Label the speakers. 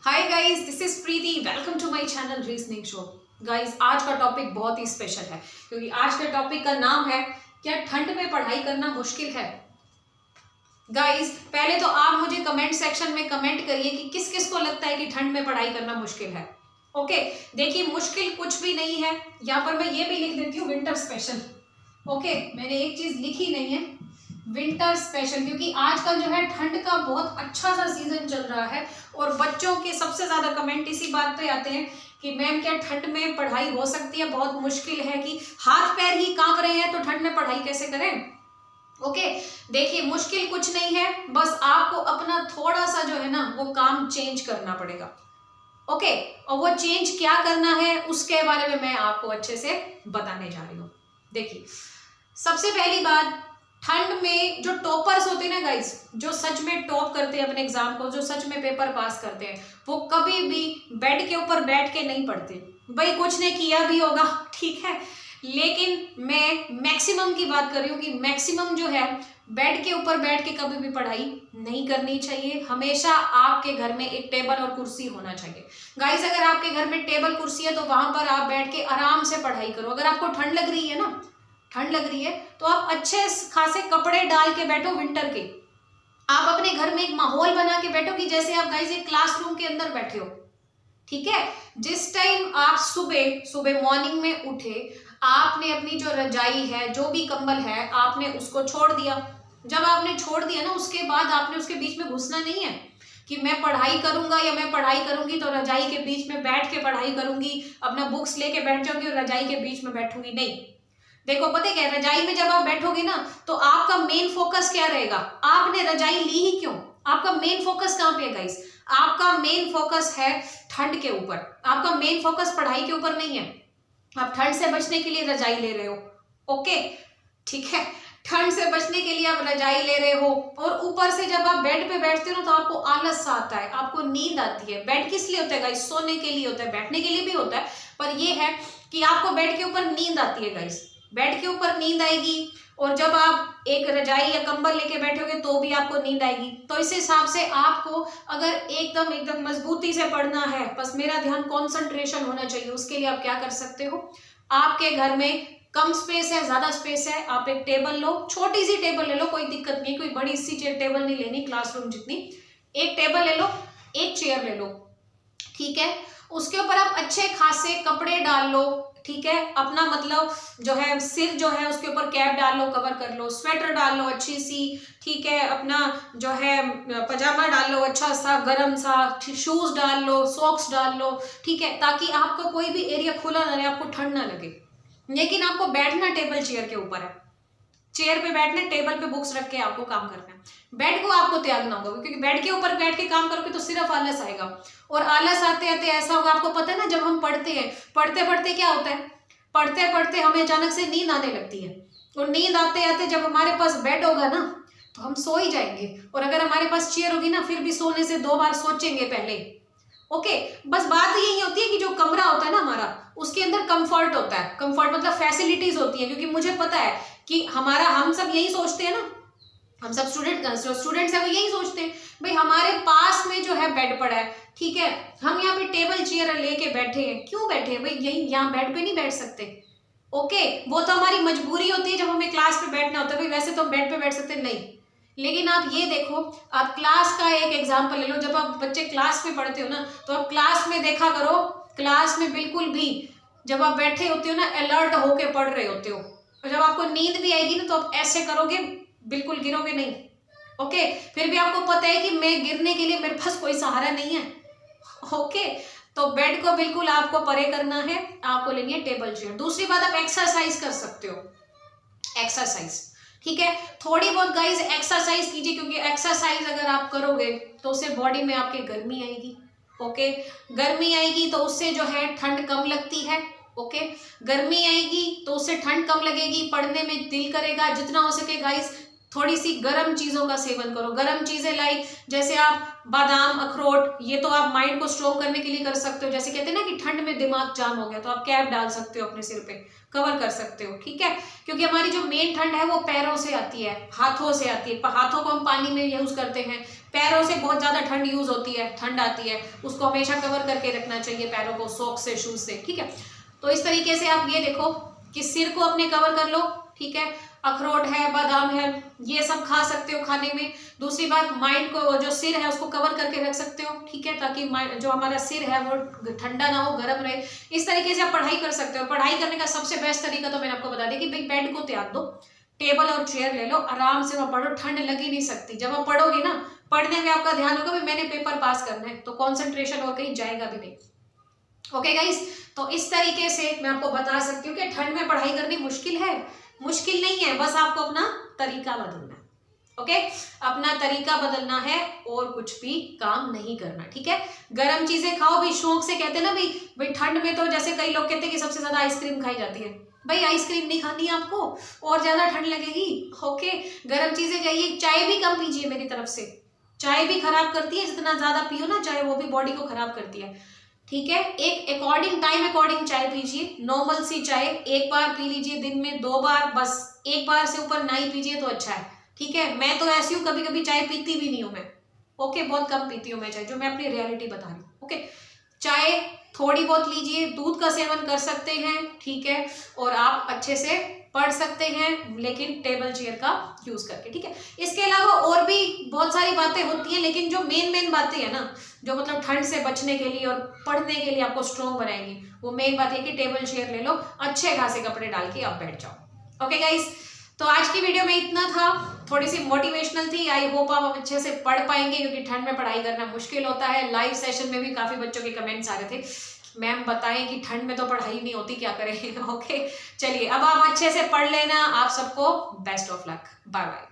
Speaker 1: Hi guys, this is Preeti. Welcome to my channel reasoning show. Guys, आज का topic बहुत ही special है क्योंकि आज के टॉपिक का नाम है क्या ठंड में पढ़ाई करना मुश्किल है। गाइस, पहले तो आप मुझे कमेंट सेक्शन में कमेंट करिए कि किस किस को लगता है कि ठंड में पढ़ाई करना मुश्किल है। ओके, देखिए मुश्किल कुछ भी नहीं है। यहाँ पर मैं ये भी लिख देती हूँ विंटर स्पेशल। ओके, मैंने एक चीज लिखी नहीं है, विंटर स्पेशल, क्योंकि आजकल जो है ठंड का बहुत अच्छा सा सीजन चल रहा है और बच्चों के सबसे ज्यादा कमेंट इसी बात पे आते हैं कि मैम क्या ठंड में पढ़ाई हो सकती है, बहुत मुश्किल है कि हाथ पैर ही कांप रहे हैं तो ठंड में पढ़ाई कैसे करें। ओके, देखिए मुश्किल कुछ नहीं है, बस आपको अपना थोड़ा सा जो है ना वो काम चेंज करना पड़ेगा। ओके, और वो चेंज क्या करना है उसके बारे में मैं आपको अच्छे से बताने जा रही हूँ। देखिए, सबसे पहली बात, ठंड में जो टॉपर्स होते हैं ना गाइस, जो सच में टॉप करते हैं अपने एग्जाम को, जो सच में पेपर पास करते हैं, वो कभी भी बेड के ऊपर बैठ के नहीं पढ़ते। भाई कुछ ने किया भी होगा, ठीक है, लेकिन मैं मैक्सिमम की बात कर रही हूँ कि मैक्सिमम जो है बेड के ऊपर बैठ के कभी भी पढ़ाई नहीं करनी चाहिए। हमेशा आपके घर में एक टेबल और कुर्सी होना चाहिए। गाइस, अगर आपके घर में टेबल कुर्सी है तो वहां पर आप बैठ के आराम से पढ़ाई करो। अगर आपको ठंड लग रही है ना, ठंड लग रही है तो आप अच्छे खासे कपड़े डाल के बैठो विंटर के। आप अपने घर में एक माहौल बना के बैठो कि जैसे आप गाइस एक क्लासरूम के अंदर बैठे हो। ठीक है, जिस टाइम आप सुबह सुबह मॉर्निंग में उठे, आपने अपनी जो रजाई है, जो भी कंबल है, आपने उसको छोड़ दिया। जब आपने छोड़ दिया ना, उसके बाद आपने उसके बीच में घुसना नहीं है कि मैं पढ़ाई करूंगा या मैं पढ़ाई करूंगी तो रजाई के बीच में बैठ के पढ़ाई करूंगी, अपना बुक्स लेके बैठ जाऊंगी और रजाई के बीच में बैठूंगी। नहीं, देखो पता क्या, रजाई में जब आप बैठोगे ना तो आपका मेन फोकस क्या रहेगा, आपने रजाई ली ही क्यों, आपका मेन फोकस कहाँ पे है गाइस, आपका मेन फोकस है ठंड के ऊपर। आपका मेन फोकस पढ़ाई के ऊपर नहीं है। आप ठंड से बचने के लिए रजाई ले रहे हो। ओके, ठीक है, ठंड से बचने के लिए आप रजाई ले रहे हो और ऊपर से जब आप बेड पे बैठते हो ना तो आपको आलस सा आता है, आपको नींद आती है। बेड किस लिए होता है गाइस, सोने के लिए होता है, बैठने के लिए भी होता है, पर ये है कि आपको बेड के ऊपर नींद आती है गाइस। बेड के ऊपर नींद आएगी और जब आप एक रजाई या कंबल लेके बैठोगे तो भी आपको नींद आएगी। तो इस हिसाब से आपको अगर एकदम एकदम मजबूती से पढ़ना है, बस मेरा ध्यान कंसंट्रेशन होना चाहिए, उसके लिए आप क्या कर सकते हो, आपके घर में कम स्पेस है, ज्यादा स्पेस है, आप एक टेबल लो, छोटी सी टेबल ले लो, कोई दिक्कत नहीं, कोई बड़ी सी टेबल नहीं लेनी क्लासरूम जितनी, एक टेबल ले लो, एक चेयर ले लो। ठीक है, उसके ऊपर आप अच्छे खासे कपड़े डाल लो। ठीक है, अपना मतलब जो है सिर जो है उसके ऊपर कैप डाल लो, कवर कर लो, स्वेटर डाल लो अच्छी सी। ठीक है, अपना जो है पजामा डाल लो अच्छा सा गर्म सा, शूज डाल लो, सॉक्स डाल लो। ठीक है, ताकि आपका कोई भी एरिया खुला ना रहे, आपको ठंड ना लगे। लेकिन आपको बैठना टेबल चेयर के ऊपर है, चेयर पे बैठना, टेबल पे बुक्स रख के आपको काम करना है। बेड को आपको त्यागना होगा क्योंकि बेड के ऊपर बैठ के काम करोगे तो सिर्फ आलस आएगा और आलस आते आते ऐसा होगा, आपको पता है ना, जब हम पढ़ते हैं, पढ़ते पढ़ते क्या होता है, पढ़ते पढ़ते हमें अचानक से नींद आने लगती है और नींद आते आते जब हमारे पास बेड होगा ना तो हम सो ही जाएंगे, और अगर हमारे पास चेयर होगी ना फिर भी सोने से 2 बार सोचेंगे पहले। ओके, बस बात यही होती है कि जो कमरा होता है ना हमारा, उसके अंदर कंफर्ट होता है, कंफर्ट मतलब फैसिलिटीज होती है, क्योंकि मुझे पता है कि हमारा, हम सब यही सोचते हैं ना, हम सब स्टूडेंट्स है वो यही सोचते हैं, भाई हमारे पास में जो है बेड पड़ा है, ठीक है, हम यहाँ पे टेबल चेयर लेके बैठे हैं, क्यों बैठे हैं भाई, यही यहाँ बेड पे नहीं बैठ सकते। ओके, वो तो हमारी मजबूरी होती है जब हमें क्लास पे बैठना होता है, भाई वैसे तो हम बेड पे बैठ सकते नहीं। लेकिन आप ये देखो, आप क्लास का एक एग्जाम्पल ले लो, जब आप बच्चे क्लास में पढ़ते हो ना तो आप क्लास में देखा करो, क्लास में बिल्कुल भी जब आप बैठे होते हो ना अलर्ट होके पढ़ रहे होते हो, और जब आपको नींद भी आएगी ना तो आप ऐसे करोगे, बिल्कुल गिरोगे नहीं। ओके, फिर भी आपको पता है कि मैं गिरने के लिए मेरे पास कोई सहारा नहीं है। ओके, तो बेड को बिल्कुल आपको परे करना है, आपको लेनी है टेबल चेयर। दूसरी बात, आप एक्सरसाइज कर सकते हो, एक्सरसाइज। ठीक है, थोड़ी बहुत गाइस एक्सरसाइज कीजिए, क्योंकि एक्सरसाइज अगर आप करोगे तो उससे बॉडी में आपके गर्मी आएगी। ओके, गर्मी आएगी तो उससे जो है ठंड कम लगती है। ओके, गर्मी आएगी तो उससे ठंड कम लगेगी, पढ़ने में दिल करेगा। जितना हो सके गाइस थोड़ी सी गर्म चीजों का सेवन करो, गर्म चीजें लाइक जैसे आप बादाम, अखरोट, ये तो आप माइंड को स्ट्रोंग करने के लिए कर सकते हो। जैसे कहते हैं ना कि ठंड में दिमाग जाम हो गया तो आप कैप डाल सकते हो, अपने सिर पे कवर कर सकते हो। ठीक है, क्योंकि हमारी जो मेन ठंड है वो पैरों से आती है, हाथों से आती है, हाथों को हम पानी में यूज करते हैं, पैरों से बहुत ज्यादा ठंड यूज होती है, ठंड आती है, उसको हमेशा कवर करके रखना चाहिए पैरों को, सॉक्स से, शूज से, ठीक है। तो इस तरीके से आप ये देखो कि सिर को अपने कवर कर लो, ठीक है। अखरोट है, बादाम है, ये सब खा सकते हो खाने में। दूसरी बात, माइंड को, जो सिर है उसको कवर करके रख सकते हो, ठीक है, ताकि जो हमारा सिर है वो ठंडा ना हो, गर्म रहे। इस तरीके से आप पढ़ाई कर सकते हो। पढ़ाई करने का सबसे बेस्ट तरीका तो मैंने आपको बता दिया कि भाई बेड को त्याग दो, टेबल और चेयर ले लो, आराम से वहां पढ़ो, ठंड लगी नहीं सकती। जब आप पढ़ोगे ना, पढ़ने में आपका ध्यान होगा मैंने पेपर पास करना है, तो कॉन्सेंट्रेशन और कहीं जाएगा भी नहीं। ओके गाइस, तो इस तरीके से मैं आपको बता सकती हूँ कि ठंड में पढ़ाई करनी मुश्किल है, मुश्किल नहीं है, बस आपको अपना तरीका बदलना है। ओके, अपना तरीका बदलना है और कुछ भी काम नहीं करना, ठीक है। गर्म चीजें खाओ भाई, शौक से कहते हैं ना भाई ठंड में, तो जैसे कई लोग कहते हैं कि सबसे ज्यादा आइसक्रीम खाई जाती है, भाई आइसक्रीम नहीं खानी आपको, और ज्यादा ठंड लगेगी। ओके, गर्म चीजें चाहिए। चाय भी कम पीजिए मेरी तरफ से, चाय भी खराब करती है, जितना ज्यादा पियो ना चाय, वो भी बॉडी को खराब करती है, ठीक है। एक अकॉर्डिंग टाइम अकॉर्डिंग चाय पीजिए, नॉर्मल सी चाय एक बार पी लीजिए दिन में, 2 बार बस, एक बार से ऊपर ना ही पीजिए तो अच्छा है, ठीक है। मैं तो ऐसी हूँ, कभी कभी चाय पीती भी नहीं हूँ मैं, ओके, बहुत कम पीती हूँ मैं चाय, जो मैं अपनी रियलिटी बता रही हूँ। ओके, चाय थोड़ी बहुत लीजिए, दूध का सेवन कर सकते हैं, ठीक है, और आप अच्छे से पढ़ सकते हैं, लेकिन टेबल चेयर का यूज करके, ठीक है। इसके अलावा और भी बहुत सारी बातें होती हैं, लेकिन जो मेन बातें हैं ना, जो मतलब ठंड से बचने के लिए और पढ़ने के लिए आपको स्ट्रॉन्ग बनाएंगी, वो मेन बात है कि टेबल चेयर ले लो, अच्छे खासे कपड़े डाल के आप बैठ जाओ। ओके गाइस, तो आज की वीडियो में इतना था, थोड़ी सी मोटिवेशनल थी। आई होप आप अच्छे से पढ़ पाएंगे, क्योंकि ठंड में पढ़ाई करना मुश्किल होता है। लाइव सेशन में भी काफी बच्चों के कमेंट्स आ रहे थे, मैम बताएं कि ठंड में तो पढ़ाई नहीं होती, क्या करें। ओके, चलिए अब आप अच्छे से पढ़ लेना। आप सबको best of luck, bye bye.